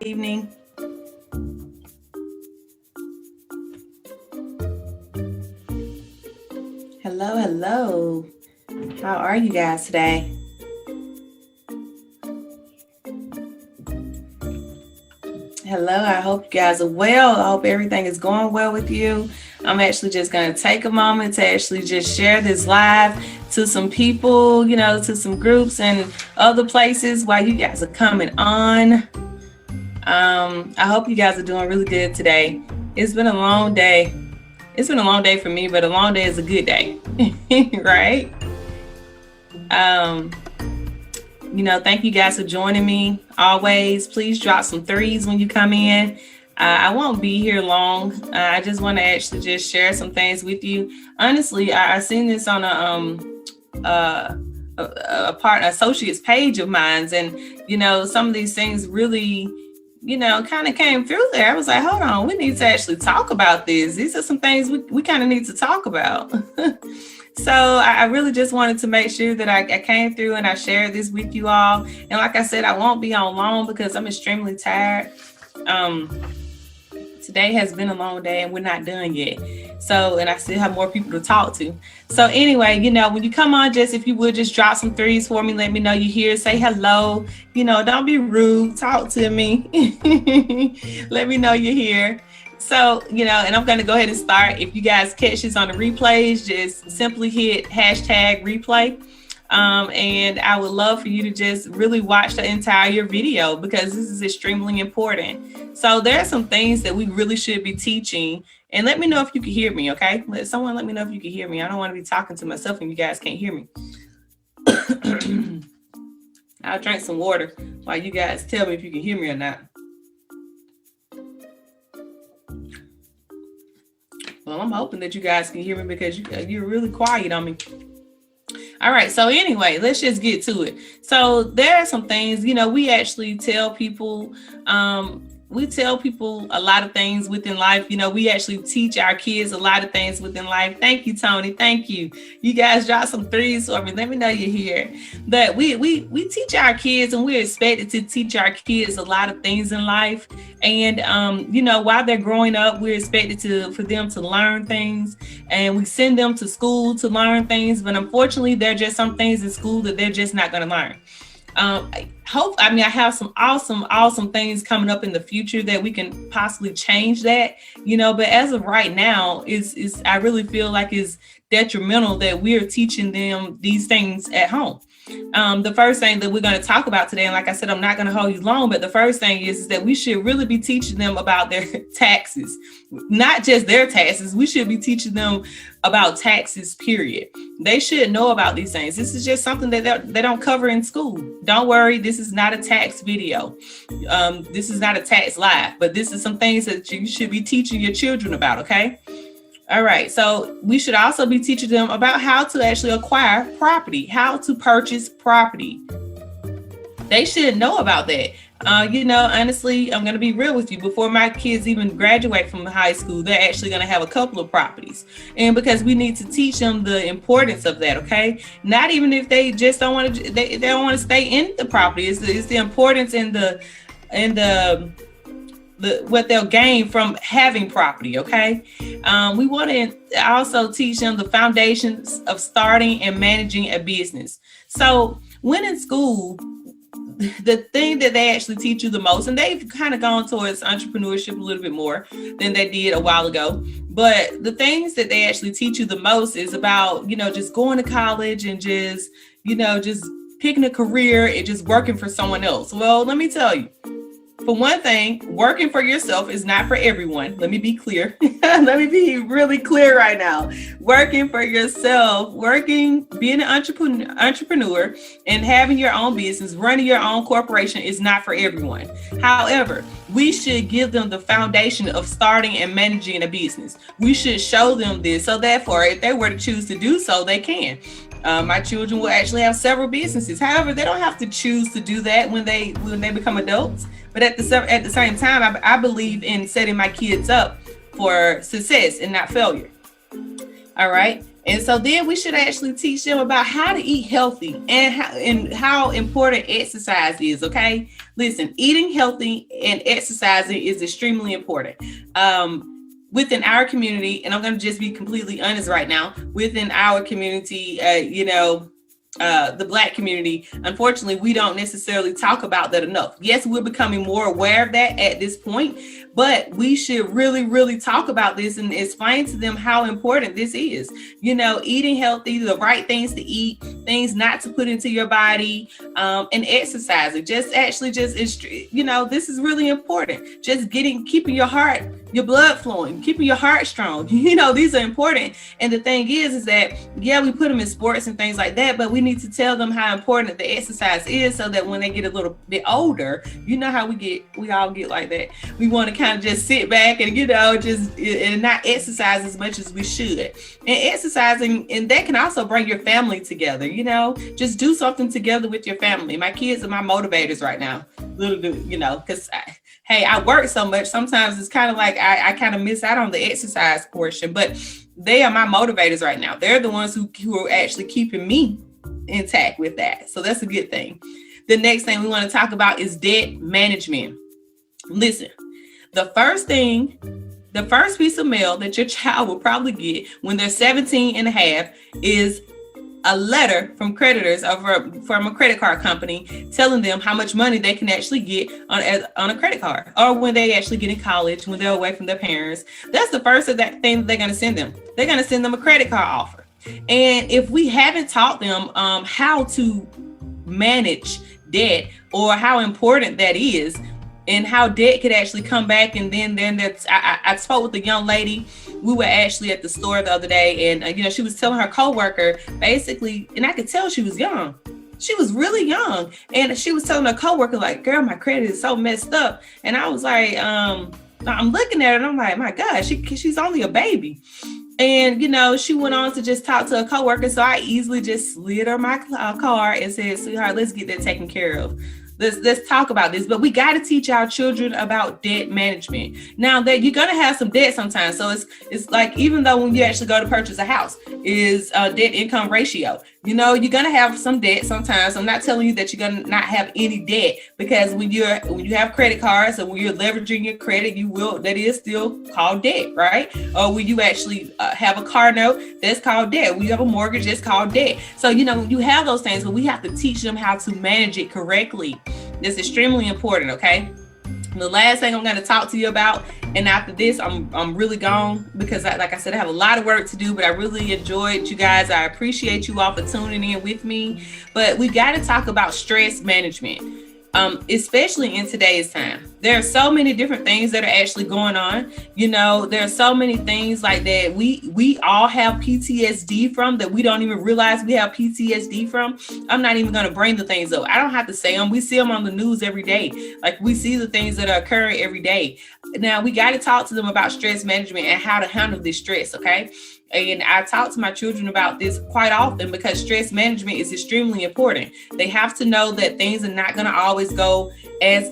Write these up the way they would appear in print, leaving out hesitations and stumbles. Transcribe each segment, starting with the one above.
evening. Hello, hello. How are you guys today? Hello, I hope you guys are well. I hope everything is going well with you. I'm actually just going to take a moment to actually just share this live to some people, to some groups and other places while you guys are coming on. I hope you guys are doing really good today. It's been a long day. It's been a long day for me, but a long day is a good day, right? Um, thank you guys for joining me. Always, please drop some threes when you come in. I won't be here long. I just want to actually just share some things with you. Honestly, I seen this on a associate's page of mine, and some of these things really kind of came through there. I was like, hold on, we need to actually talk about this. These are some things we kind of need to talk about. So I really just wanted to make sure that I came through and I shared this with you all. And like I said, I won't be on long because I'm extremely tired. Today has been a long day and we're not done yet. So, and I still have more people to talk to. So anyway, when you come on, just if you would just drop some threes for me, let me know you're here, say hello, don't be rude, talk to me. Let me know you're here. So, and I'm going to go ahead and start. If you guys catch this on the replays, just simply hit hashtag replay. And I would love for you to just really watch the entire video because this is extremely important. So there are some things that we really should be teaching. And let me know if you can hear me, okay? Someone let me know if you can hear me. I don't want to be talking to myself and you guys can't hear me. I'll drink some water while you guys tell me if you can hear me or not. Well, I'm hoping that you guys can hear me because you're really quiet on me. All right. So anyway, let's just get to it. So there are some things, we actually tell people, a lot of things within life. We actually teach our kids a lot of things within life. Thank you, Tony. Thank you. You guys drop some threes for me. Let me know you're here. But we teach our kids and we're expected to teach our kids a lot of things in life. And, while they're growing up, we're expected for them to learn things and we send them to school to learn things. But unfortunately, there are just some things in school that they're just not going to learn. I have some awesome things coming up in the future that we can possibly change that, but as of right now, I really feel like it's detrimental that we're teaching them these things at home. The first thing that we're going to talk about today, and like I said, I'm not going to hold you long, but the first thing is that we should really be teaching them about their taxes, not just their taxes. We should be teaching them about taxes, period. They should know about these things. This is just something that they don't cover in school. Don't worry, this is not a tax video. This is not a tax live, but this is some things that you should be teaching your children about, okay? All right, so we should also be teaching them about how to actually acquire property, how to purchase property. They should know about that. Honestly, I'm going to be real with you. Before my kids even graduate from high school, they're actually going to have a couple of properties. And because we need to teach them the importance of that, okay? Not even if they just don't want to, they don't want to stay in the property. It's the importance in the what they'll gain from having property, okay? We want to also teach them the foundations of starting and managing a business. So when in school, the thing that they actually teach you the most, and they've kind of gone towards entrepreneurship a little bit more than they did a while ago, but the things that they actually teach you the most is about, just going to college and just picking a career and just working for someone else. Well, let me tell you, for one thing, working for yourself is not for everyone. Let me be clear. Let me be really clear right now. Working for yourself, being an entrepreneur and having your own business, running your own corporation is not for everyone. However, we should give them the foundation of starting and managing a business. We should show them this. So therefore, if they were to choose to do so, they can. My children will actually have several businesses. However, they don't have to choose to do that when they become adults. But at the same time, I believe in setting my kids up for success and not failure. All right. And so then we should actually teach them about how to eat healthy and how important exercise is. Okay, listen, eating healthy and exercising is extremely important. Within our community, and I'm going to just be completely honest right now, within our community, the Black community, unfortunately, we don't necessarily talk about that enough. Yes, we're becoming more aware of that at this point, but we should really, really talk about this and explain to them how important this is. Eating healthy, the right things to eat, things not to put into your body, and exercising. This is really important. Just keeping your blood flowing, keeping your heart strong. These are important. And the thing is that, yeah, we put them in sports and things like that, but we need to tell them how important the exercise is so that when they get a little bit older, how we all get like that. We want to kind of just sit back and, and not exercise as much as we should. And exercising, and that can also bring your family together, just do something together with your family. My kids are my motivators right now, because I work so much. Sometimes it's kind of like I kind of miss out on the exercise portion, but they are my motivators right now. They're the ones who are actually keeping me intact with that. So that's a good thing. The next thing we want to talk about is debt management. Listen, the first piece of mail that your child will probably get when they're 17 and a half is a letter from creditors from a credit card company telling them how much money they can actually get on a credit card, or when they actually get in college, when they're away from their parents. That's the first of that thing that they're going to send them. They're going to send them a credit card offer. And if we haven't taught them how to manage debt, or how important that is, and how debt could actually come back, and then that's I spoke with a young lady. We were actually at the store the other day, and she was telling her coworker basically, and I could tell she was young. She was really young, and she was telling her coworker, like, "Girl, my credit is so messed up." And I was like, I'm looking at her, and I'm like, "My gosh, she's only a baby." And, she went on to just talk to a coworker. So I easily just slid her my card and said, "Sweetheart, let's get that taken care of. Let's talk about this." But we got to teach our children about debt management. Now that you're going to have some debt sometimes. So it's like, even though when you actually go to purchase a house is debt income ratio, you're going to have some debt sometimes. I'm not telling you that you're going to not have any debt, because when you have credit cards, and when you're leveraging your credit, that is still called debt, right? Or when you actually have a car note, that's called debt. When you have a mortgage, that's called debt. So, you have those things, but we have to teach them how to manage it correctly. That's extremely important, okay? The last thing I'm going to talk to you about, and after this, I'm really gone, because like I said, I have a lot of work to do, but I really enjoyed you guys. I appreciate you all for tuning in with me. But we got to talk about stress management. Especially in today's time. There are so many different things that are actually going on. There are so many things like that we all have PTSD from, that we don't even realize we have PTSD from. I'm not even going to bring the things up. I don't have to say them. We see them on the news every day. Like, we see the things that are occurring every day. Now, we got to talk to them about stress management and how to handle this stress, okay? And I talk to my children about this quite often, because stress management is extremely important. They have to know that things are not going to always go as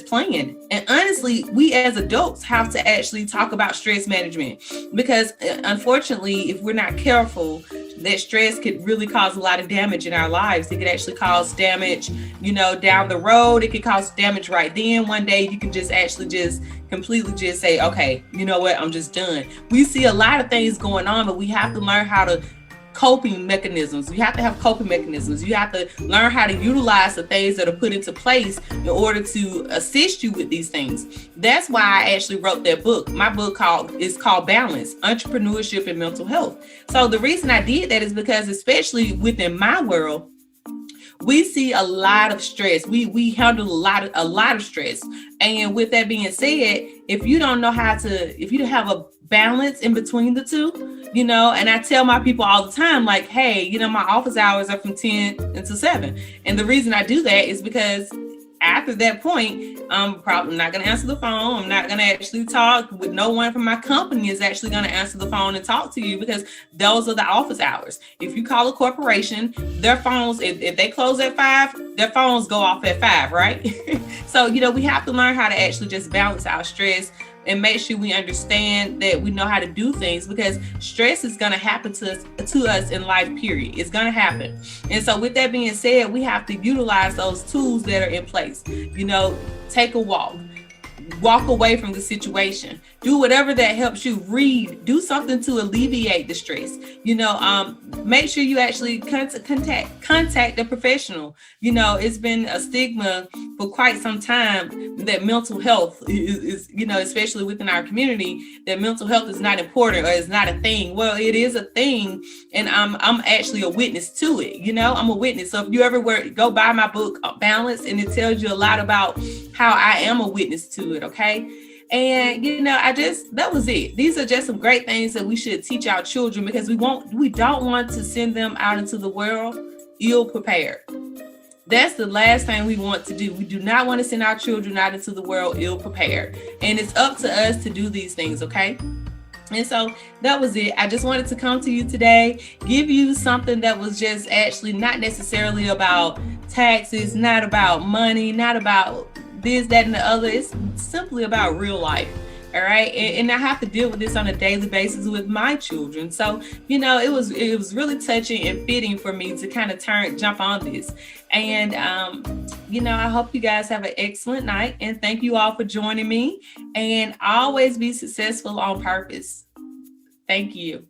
planned. And honestly, we as adults have to actually talk about stress management, because unfortunately, if we're not careful, that stress could really cause a lot of damage in our lives. It could actually cause damage, down the road. It could cause damage right then. One day you can just completely just say, "Okay, you know what? I'm just done." We see a lot of things going on, but we have to learn how to coping mechanisms. You have to have coping mechanisms. You have to learn how to utilize the things that are put into place in order to assist you with these things. That's why I actually wrote that book. My book is called Balance: Entrepreneurship and Mental Health. So the reason I did that is because, especially within my world, we see a lot of stress. We handle a lot of stress. And with that being said, if you don't have a balance in between the two, and I tell my people all the time, like, "Hey, my office hours are from 10 until 7. And the reason I do that is because after that point, I'm probably not going to answer the phone. I'm not going to actually talk with no one from my company is actually going to answer the phone and talk to you, because those are the office hours. If you call a corporation, their phones, if they close at 5, their phones go off at 5, right? So, we have to learn how to actually just balance our stress and make sure we understand that we know how to do things, because stress is going to happen to us in life, period. It's going to happen. And so with that being said, we have to utilize those tools that are in place. Take a walk away from the situation, do whatever that helps you, read, do something to alleviate the stress. Make sure you actually contact a professional. It's been a stigma for quite some time that mental health is especially within our community, that mental health is not important or is not a thing. Well, it is a thing, and I'm actually a witness to it. I'm a witness. So if you ever go buy my book Balance, and it tells you a lot about how I am a witness to it. Okay. And that was it. These are just some great things that we should teach our children, because we don't want to send them out into the world ill prepared. That's the last thing we want to do. We do not want to send our children out into the world ill prepared. And it's up to us to do these things, okay? And so that was it. I just wanted to come to you today, give you something that was just actually not necessarily about taxes, not about money, not about this, that, and the other. It's simply about real life. All right. And I have to deal with this on a daily basis with my children. So, it was really touching and fitting for me to kind of jump on this. And, I hope you guys have an excellent night, and thank you all for joining me, and always be successful on purpose. Thank you.